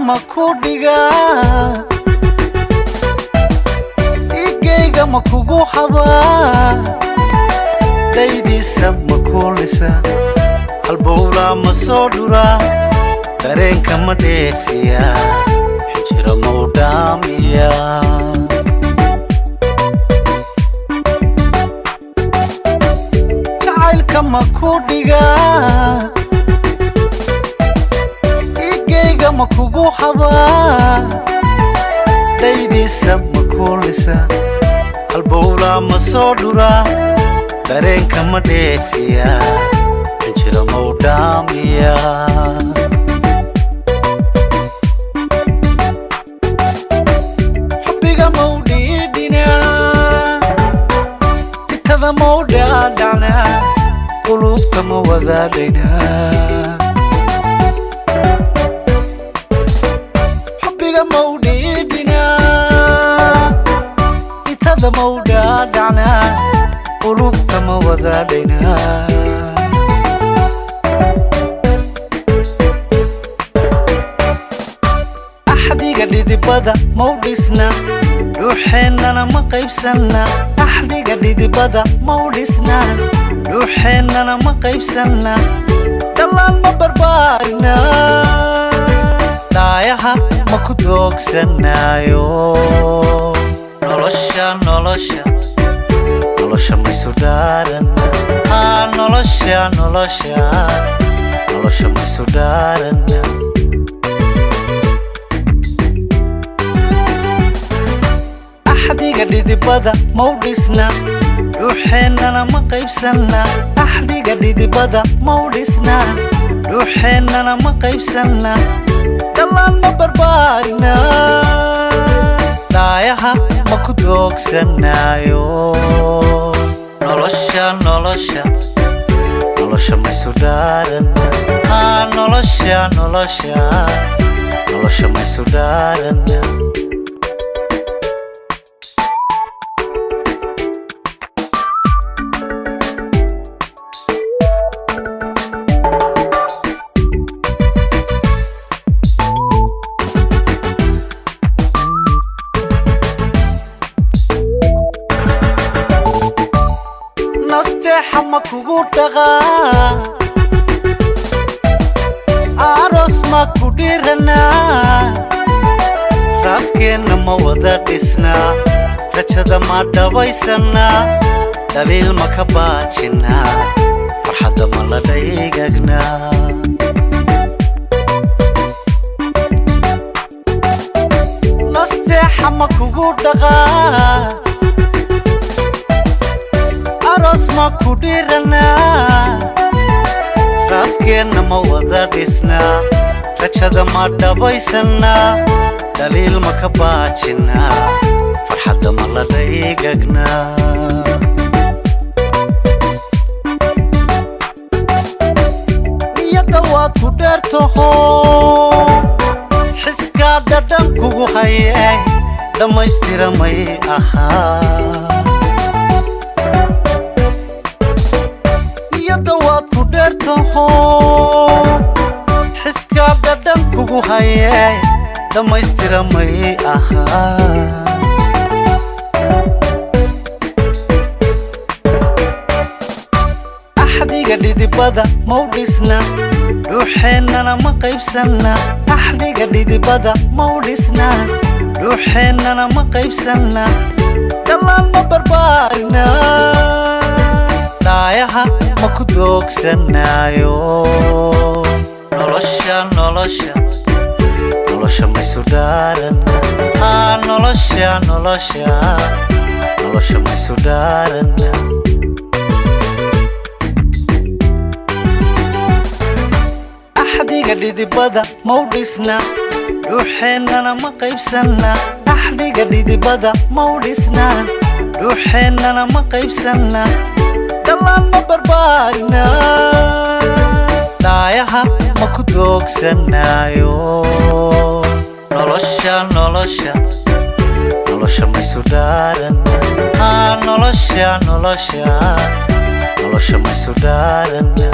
makudiga igeyga makugu haba daydiisa makulisa halbowla masodura dareenka ma dheefiya xijira mawdamiya jacaylka makudiga igeyga makugu haba daydiisa makulisa halbowla masodura dareenka ma dheefiya xijira mawdamiya xubbiga mawdhiidhina itada mawdhaadhacna qulubta ma wadaadhayna xubbiga mawdhiidhina itada mawdhaadhacna qulubta ma wadaadhayna axdiga dhidibada mawdhisna ruuxeennana ma qaybsanna axdiga dhidibada mawdhisna ruuxeennana ma qaybsanna dhallaan ma barbaarina dhaayaha ma ku doogsanaayo nolosha maysu dhaarana nolosha maysu dhaarana axdiga dhidibada mawdhisna ruuxeennana ma qaybsanna axdiga dhidibada mawdhisna ruuxeennana ma qaybsanna dhallaan ma barbaarina dhaayaha ma ku doogsanaayo nolosha maysu dhaarana nolosha maysu dhaarana nasteexa ma kugu dhaqaa aroos ma ku dhiranaa raaskeenna ma wada dhisnaa rajada ma dhabaysanaa dhaliil ma ka baajinaa farxadda ma la dhaygagnaa nasteexa ma kugu dhaqaa aroos ma ku dhiranaa raaskeenna ma wada dhisnaa rajada ma dhabaysanaa dhaliil ma ka baajinaa farxadda ma la dhaygagnaa niyadda waad ku dheertaho xiskaa dhadhan kugu hayay dhammaystira may ahaa waad ku dheertaho xiskaa dhadhan kugu hayay dhammaystira may ahaa axdiga dhidibada mawdhisna ruuxeennana ma qaybsanna axdiga dhidibada mawdhisna ruuxeennana ma qaybsanna dhallaan ma barbaarina dhaayaha ma ku doogsanaayo nolosha maysu dhaarana nolosha maysu dhaarana axdiga dhidibada mawdhisna ruuxeennana ma qaybsanna axdiga dhidibada mawdhisna ruuxeennana ma qaybsanna dhallaan ma barbaarina dhaayaha ma ku doogsanaayo nolosha maysu dhaarana nolosha maysu dhaarana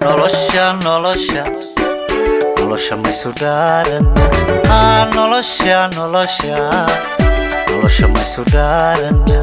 nolosha nolosha maysu dhaarana nolosha maysu dhaarana